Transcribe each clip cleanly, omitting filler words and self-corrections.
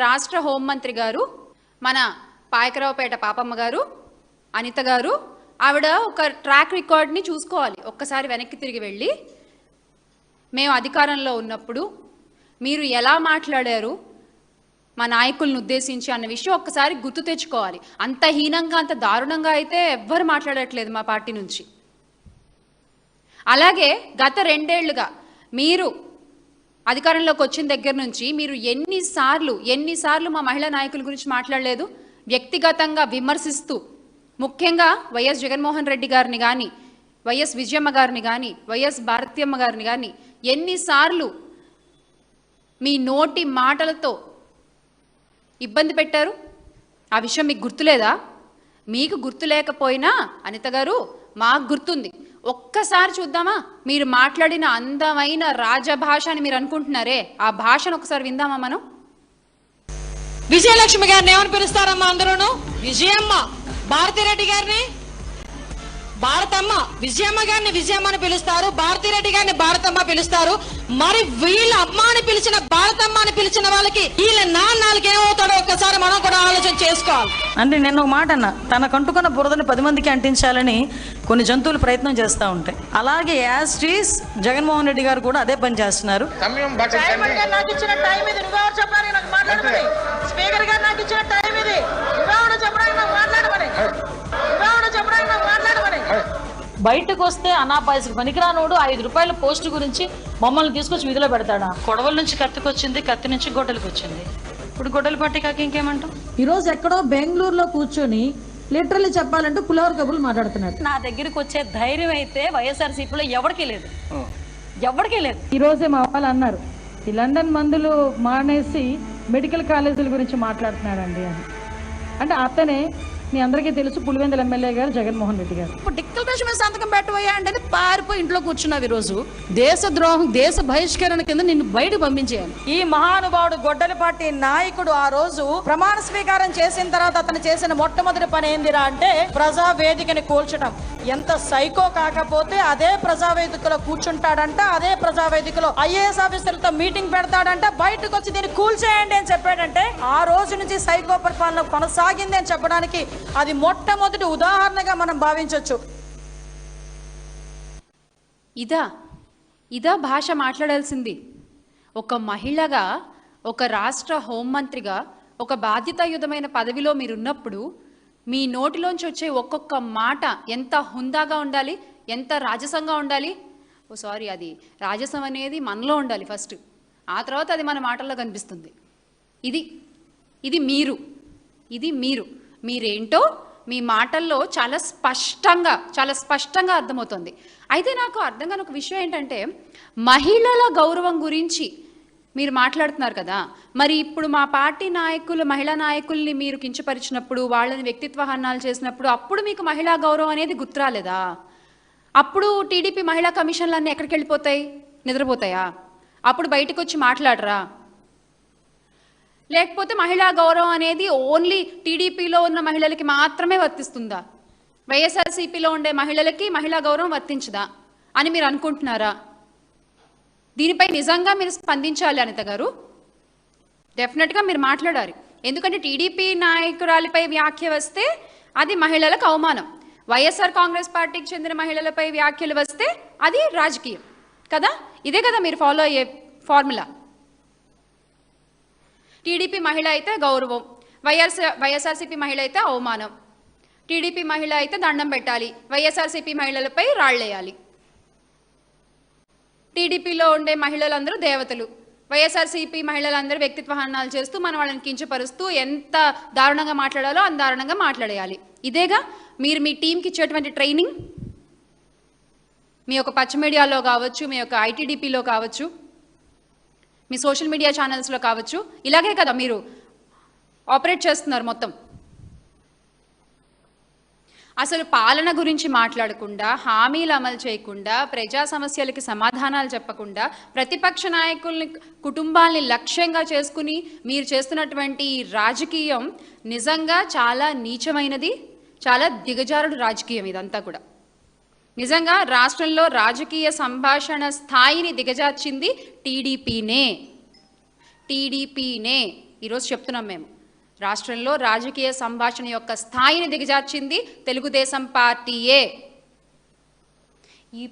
రాష్ట్ర హోంమంత్రి గారు, మన పాయకరావుపేట పాపమ్మ గారు, అనిత గారు, ఆవిడ ఒక ట్రాక్ రికార్డ్ని చూసుకోవాలి. ఒక్కసారి వెనక్కి తిరిగి వెళ్ళి మేము అధికారంలో ఉన్నప్పుడు మీరు ఎలా మాట్లాడారు మా నాయకులను ఉద్దేశించి అన్న విషయం ఒక్కసారి గుర్తు తెచ్చుకోవాలి. అంత హీనంగా, అంత దారుణంగా అయితే ఎవ్వరు మాట్లాడట్లేదు మా పార్టీ నుంచి. అలాగే గత 2 ఏళ్లుగా మీరు అధికారంలోకి వచ్చిన దగ్గర నుంచి మీరు ఎన్నిసార్లు మా మహిళా నాయకుల గురించి మాట్లాడలేదు? వ్యక్తిగతంగా విమర్శిస్తూ, ముఖ్యంగా వైఎస్ జగన్మోహన్ రెడ్డి గారిని కానీ, వైఎస్ విజయమ్మ గారిని కానీ, వైఎస్ భారతీయమ్మ గారిని కానీ ఎన్నిసార్లు మీ నోటి మాటలతో ఇబ్బంది పెట్టారు? ఆ విషయం మీకు గుర్తులేదా? మీకు గుర్తు లేకపోయినా అనిత గారు, మాకు గుర్తుంది. ఒక్కసారి చూద్దామా? మీరు మాట్లాడిన అందమైన రాజభాష అని మీరు అనుకుంటున్నారే, ఆ భాషను ఒకసారి విందామా మనం? విజయలక్ష్మి గారిని ఏమని పిలుస్తారమ్మా? అందరూను విజయమ్మ. భారతిరెడ్డి గారిని భారతమ్మ. విజయమ్మ గారిని విజయమ్మ అని పిలుస్తారు, భారతిరెడ్డి గారిని భారతమ్మ పిలుస్తారు. మరి వీళ్ళ అమ్మ అని పిలిచిన, భారతమ్మ అని పిలిచిన వాళ్ళకి వీళ్ళ నాన్నలకి ఏమవుతాడో ఒక్కసారి మనం కూడా ఆలోచన చేసుకోవాలి. అంటే నేను ఒక మాట అన్నా, తనకంటుకున్న బురదని 10 మందికి అంటించాలని కొన్ని జంతువులు ప్రయత్నం చేస్తూ ఉంటాయి. అలాగే యాస్టీస్ జగన్మోహన్ రెడ్డి గారు కూడా అదే పని చేస్తున్నారు. బయటకు వస్తే అనాపాయసకి పనికిరానోడు 5 రూపాయల పోస్ట్ గురించి మమ్మల్ని తీసుకొచ్చి వీధిలో పెడతాడా? కొడవల నుంచి కత్తికి వచ్చింది, కత్తి నుంచి గొడ్డలికి వచ్చింది. ఇప్పుడు గొడ్డలి పట్టి కాక ఇంకేమంటాం? ఈరోజు ఎక్కడో బెంగళూరులో కూర్చొని లిటరల్లీ చెప్పాలంటే పులిహోర కబుర్లు మాట్లాడుతున్నాడు. నా దగ్గరికి వచ్చే ధైర్యం అయితే వైఎస్ఆర్సీపీలో ఎవరికీ లేదు. ఈ రోజే మా వాళ్ళు అన్నారు, ఈ లండన్ మందులు మానేసి మెడికల్ కాలేజీల గురించి మాట్లాడుతున్నాడండి అని. అంటే అతనే మీ అందరికీ తెలుసు, పులివెందుల ఎమ్మెల్యే గారు జగన్మోహన్ రెడ్డి గారు. ఇప్పుడు డిక్లరేషన్ మీద సంతకం పెట్టబోయా అంటే పారిపోయి ఇంట్లో కూర్చున్నావు. ఈరోజు దేశద్రోహం, దేశ బహిష్కరణ కింద నిన్ను బయటకు పంపించేయాలి. ఈ మహానుభావుడు గొడ్డలి పార్టీ నాయకుడు ఆ రోజు ప్రమాణ స్వీకారం చేసిన తర్వాత అతను చేసిన మొట్టమొదటి పని ఏందిరా అంటే ప్రజా వేదికని కూల్చడం. ఎంత సైకో కాకపోతే అదే ప్రజావేదికలో కూర్చుంటాడంట, అదే ప్రజావేదికలో ఐఏఎస్ ఆఫీసర్లతో మీటింగ్ పెడతాడంట, బయటకు వచ్చి దీన్ని కూల్చేయండి అని చెప్పాడంటే ఆ రోజు నుంచి సైకో పరిపాలన కొనసాగింది అని చెప్పడానికి అది మొట్టమొదటి ఉదాహరణగా మనం భావించవచ్చు. ఇదా భాష మాట్లాడాల్సింది? ఒక మహిళగా, ఒక రాష్ట్ర హోంమంత్రిగా, ఒక బాధ్యతాయుతమైన పదవిలో మీరున్నప్పుడు మీ నోటిలోంచి వచ్చే ఒక్కొక్క మాట ఎంత హుందాగా ఉండాలి, ఎంత రాజసంగా ఉండాలి. అది రాజసం అనేది మనలో ఉండాలి ఫస్ట్, ఆ తర్వాత అది మన మాటల్లో కనిపిస్తుంది. ఇది మీరు మీరేంటో మీ మాటల్లో చాలా స్పష్టంగా అర్థమవుతుంది. అయితే నాకు అర్థం కాని ఒక విషయం ఏంటంటే, మహిళల గౌరవం గురించి మీరు మాట్లాడుతున్నారు కదా, మరి ఇప్పుడు మా పార్టీ నాయకులు, మహిళా నాయకుల్ని మీరు కించపరిచినప్పుడు, వాళ్ళని వ్యక్తిత్వ హననాలు చేసినప్పుడు అప్పుడు మీకు మహిళా గౌరవం అనేది గుర్తురాలేదా? అప్పుడు టీడీపీ మహిళా కమిషన్లన్నీ ఎక్కడికి వెళ్ళిపోతాయి? నిద్రపోతాయా? అప్పుడు బయటకు వచ్చి మాట్లాడరా? లేకపోతే మహిళా గౌరవం అనేది ఓన్లీ టీడీపీలో ఉన్న మహిళలకి మాత్రమే వర్తిస్తుందా? వైఎస్ఆర్సీపీలో ఉండే మహిళలకి మహిళా గౌరవం వర్తించదా అని మీరు అనుకుంటున్నారా? దీనిపై నిజంగా మీరు స్పందించాలి అనిత గారు. డెఫినెట్గా మీరు మాట్లాడాలి. ఎందుకంటే టీడీపీ నాయకురాలిపై వ్యాఖ్య వస్తే అది మహిళలకు అవమానం, వైఎస్ఆర్ కాంగ్రెస్ పార్టీకి చెందిన మహిళలపై వ్యాఖ్యలు వస్తే అది రాజకీయం కదా. ఇదే కదా మీరు ఫాలో అయ్యే ఫార్ములా. టీడీపీ మహిళ అయితే గౌరవం, వైఎస్ఆర్సీపీ మహిళ అయితే అవమానం, టీడీపీ మహిళ అయితే దండం పెట్టాలి, వైఎస్ఆర్సీపీ మహిళలపై రాళ్ళేయాలి. టీడీపీలో ఉండే మహిళలందరూ దేవతలు, వైఎస్ఆర్సీపీ మహిళలందరూ వ్యక్తిత్వ హననాలు చేస్తూ మన వాళ్ళని కించపరుస్తూ ఎంత దారుణంగా మాట్లాడాలో అంత దారుణంగా మాట్లాడేయాలి. ఇదేగా మీరు మీ టీంకి ఇచ్చేటువంటి ట్రైనింగ్. మీ యొక్క పచ్చ మీడియాలో కావచ్చు, మీ యొక్క ఐటీడీపీలో కావచ్చు, మీ సోషల్ మీడియా ఛానల్స్లో కావచ్చు, ఇలాగే కదా మీరు ఆపరేట్ చేస్తున్నారు మొత్తం. అసలు పాలన గురించి మాట్లాడకుండా, హామీలు అమలు చేయకుండా, ప్రజా సమస్యలకి సమాధానాలు చెప్పకుండా, ప్రతిపక్ష నాయకుల్ని, కుటుంబాల్ని లక్ష్యంగా చేసుకుని మీరు చేస్తున్నటువంటి రాజకీయం నిజంగా చాలా నీచమైనది, చాలా దిగజారుడు రాజకీయం ఇదంతా కూడా. నిజంగా రాష్ట్రంలో రాజకీయ సంభాషణ స్థాయిని దిగజార్చింది టీడీపీనే. ఈరోజు చెప్తున్నాం మేము, రాష్ట్రంలో రాజకీయ సంభాషణ యొక్క స్థాయిని దిగజార్చింది తెలుగుదేశం పార్టీయే. ఈ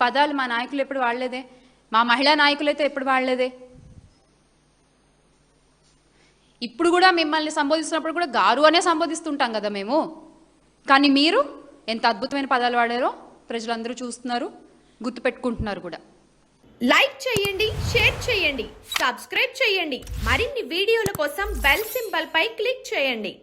పదాలు మా నాయకులు ఎప్పుడు వాడలేదే, మా మహిళా నాయకులైతే ఎప్పుడు వాడలేదే. ఇప్పుడు కూడా మిమ్మల్ని సంబోధిస్తున్నప్పుడు కూడా గారు అనే సంబోధిస్తుంటాం కదా మేము. కానీ మీరు ఎంత అద్భుతమైన పదాలు వాడారో ప్రజలందరూ చూస్తున్నారు, గుర్తుపెట్టుకుంటున్నారు కూడా. లైక్ చేయండి, షేర్ చేయండి, సబ్స్క్రైబ్ చేయండి. మరిన్ని వీడియోల కోసం బెల్ సింబల్ పై క్లిక్ చేయండి.